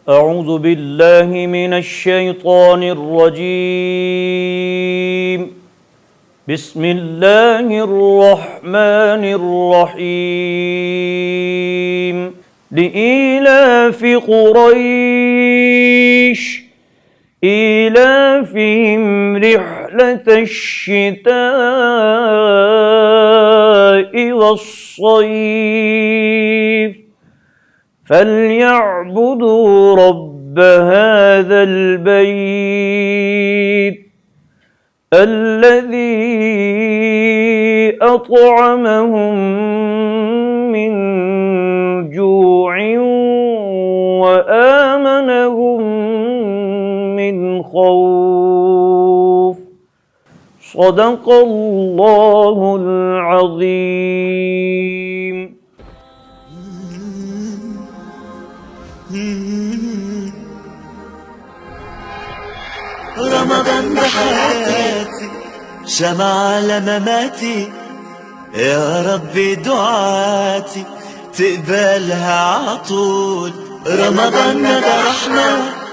أعوذ بالله من الشيطان الرجيم. بسم الله الرحمن الرحيم. لإيلاف قريش إيلافهم رحلة الشتاء والصيف فليعبدوا رب هذا البيت الذي أطعمهم من جوع وآمنهم من خوف. صدق الله العظيم. رمضان بحياتي شمع على مماتي، يا ربي دعاتي تقبلها عطول. رمضان ده رحمة